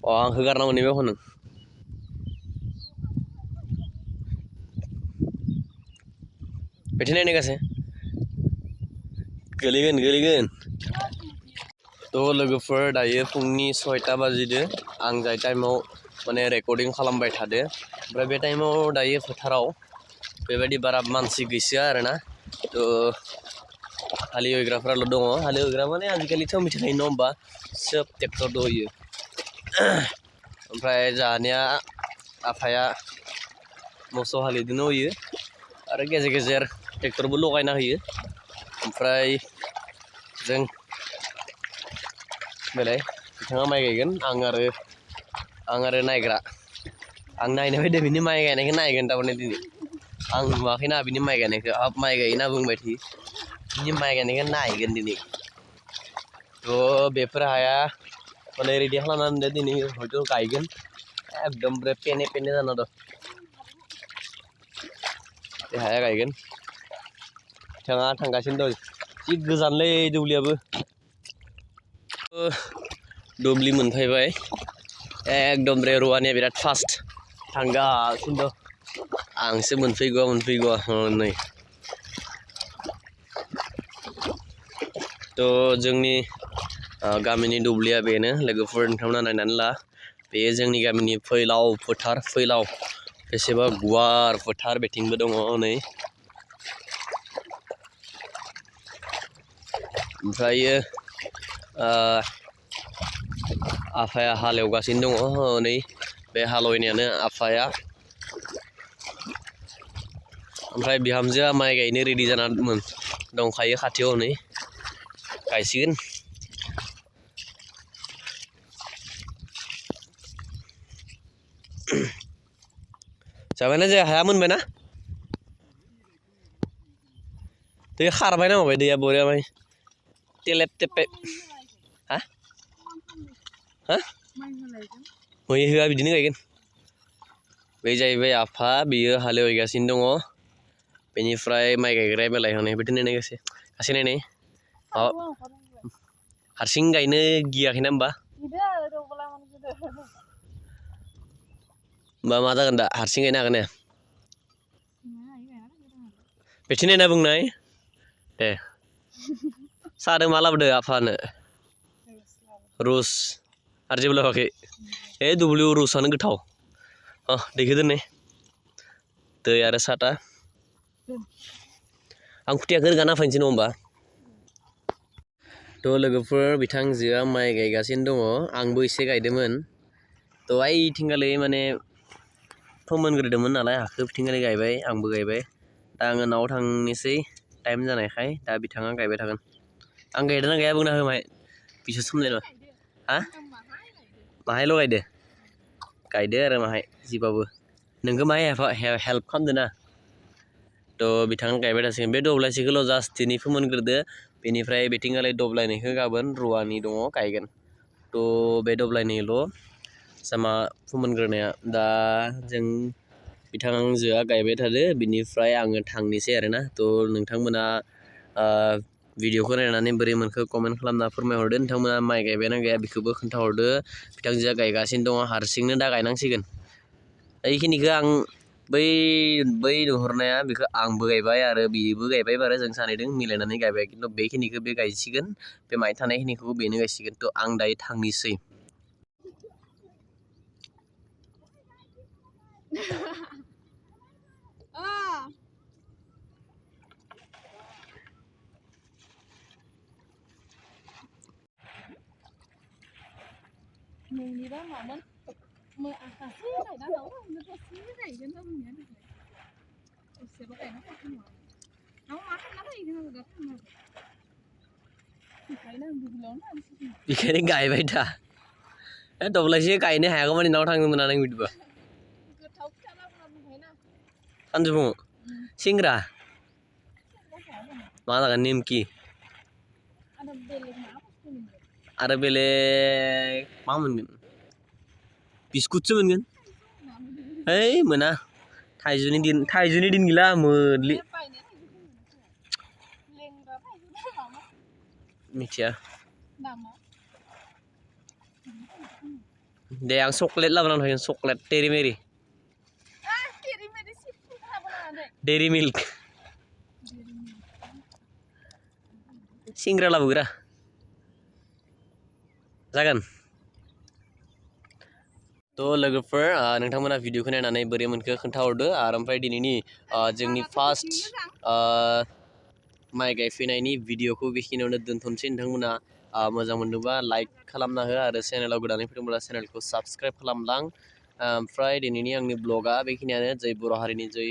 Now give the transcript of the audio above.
आं होगारनांगौ नैबे हनो बेथिं नायगासिनो गोलैगोन थ' लोगोफोर दायो फुंनि 6टा बाजिदो आं जाय टाइमाव माने रेकर्डिं खालामबाय थादो ओमफ्राय बे टाइमाव दायो फोथाराव बेबायदि बारा मानसि गैसोआ आरोना थ' हालेवग्राफोराल' दङ हालेवग्रा माने आजिखालिथ' मिथिखायो नङा होमबा सोब ट्रेक्टर दंयो ओमफ्राय जाहानिया आफाया मोसौ हालिदोंनो होयो आरो गेजेर गेजेर ट्रेक्टरबो लगायना होयो ओमफ्राय जों बेलाय बिथाङा माइ गायगोन आं आरो नायग्रा आं नायनो फैदों बिनि माइ गायनायखौ नायगोन थारमाने दिनै आं नुवाखैना बिनि माइ गायनायखौ हाब माइ गायोना बुंबाय थायो बिनि माइ गायनायखौ नायगोन दिनै थ' बेफोर हाया माने रेडि खालामना दोनदो दिनै हयथ' गायगोन एकदमबारे पेने जाना दं बे हाया गायगोन बिथाङा थांगासिनो दं जि गोजानलै दुब्लियाबो दुब्लि मोनफैबाय एकदमबारे रुवानिया बिराद फास्ट थांगासिनो दं आंसो मोनफैगौ नै थ' जोंनि गामिनि दुब्लिया बेनो लोगोफोर नोंथांमोना नायनानै ला बेयो जोंनि गामिनि फैलाव बेसेबा गुवार फोथार बेथिंबो दङ नै ओमफ्रायो आफाया हालेवगासिनो दङ नै बे हालेवनायानो आफाया ओमफ्राय बिहामजोआ माइ गायनो रेडि जाना दंखायो खाथियाव नै गायसिगोन जाबायना जाया हाया मोनबायना दैया खारबाय ना माबाय दैया बरिया माय टेलेब टेपेब हा मै होआ बिदिनो गायगोन बे जाहैबाय आफा बियो हालेवगासिनो दङ बेनिफ्राय माइ गायग्राया बेलाय हनै बिदिनो गासै नायनाय हारसिं गायनो गियाखैना होमबा मा जागोन दा हारसिं गायनो हागोन ना बेथिं नायना बुंनाय दे साहादों मा लाबोदो आफानो रुस आरो जेबो लाबोआखै दुब्लियाव रुसआनो गोथाव दैखो दोननाय दै आरो साथा आं खुथियाखौ रोगाना फैनोसै नङा होमबा थ' लोगोफोर बिथांजोआ माइ गायगासिनो दङ आंबो एसे गायदोंमोन थ' ओइथिंगालि माने फोमोनग्रोदोंमोन नालाय हाखौ बिथिंगालि गायबाय आंबो गायबाय दा आङो न'आव थांनोसै टाइम जानायखाय दा बिथाङा गायबाय थागोन आं गायदोंना गाया बुंना होबाय बिसोर सोमलायना हा माहायल' गायदो आरो माहाय जिबाबो नोंखौ माहाय हेल्प खालामदो ना थ' बिथाङा गायबाय थासिगोन बे दब्लायसेखौल' जास्ट दिनै फोमोनग्रोदो बेनिफ्राय बेथिंगालाय दब्लायनायखौ गाबोन रुवानि दङ गायगोन थ' बे दब्लायनैल' सामा फोमोनग्रोनाया दा जों बिथांजोआ गायबाय थादो बिनिफ्राय आङो थांनोसै आरोना थ' नोंथांमोना भिडिअखौ नायनानै बोरै मोनखो कमेन्ट खालामना फोरमायहरदो नोंथांमोना माइ गायबायना गाया बेखौबो खोन्थाहरदो बिथांजोआ गायगासिनो दङ हारसिंनो दा गायनांसिगोन बेखिनिखौ आं बै नुहुरनाया बेखौ आंबो गायबाय आरो बिबो गायबाय आरो जों सानैदों मिलायनानै गायबाय खिन्थु बेखिनिखौ बे गायसिगोन बे माइ थानायखिनिखौ बेनो गायसिगोन थ' आं दायो थांनोसै नोंनिबा मामोन आखासे गायना दं दसे गायगोन होननाया एसेबो गायना थांखो नङा आं मा खालामना फैगोन आं दा थांनो ओंखायनो आं दुब्लियावनो थांसै बेखायनो गायबाय दा दब्लायसे गायनो हायागौमानि न'आव थांदोंमोन नों बिदिबा गोथाव फिथा लाबोना बुंबायना सानजौफुङाव सिंग्रा मा जागोन निमकि आरो बेलेग मा मोनगोन बिस्कुटसो मोनगोन ओइ मोना थाइजौनि दिन गैला मोदलि मिथिया दे आं चक्लेट लाबोना होगोन चक्लेट टेरि मेरि तेरी मेरी सिफुं लाबोनाङा दे डेरि मिल्क सिंग्रा लाबोग्रा जागोन थ' लोगोफोर नोंथांमोना भिडिअखौ नायनानै बोरै मोनखो खोन्थाहरदो आरो ओमफ्राय दिनैनि जोंनि फार्स्ट माइ गायफैनायनि भिडिअखौ बेखिनियावनो दोनथ'नोसै नोंथांमोना मोजां मोनदोंबा लाइक खालामना हो आरो चेनेलाव गोदानै फैदोंब्ला चेनेलखौ साबस्क्राइब खालामलां ओमफ्राय दिनैनि आंनि ब्लगा बेखिनियानो जै बर' हारिनि जै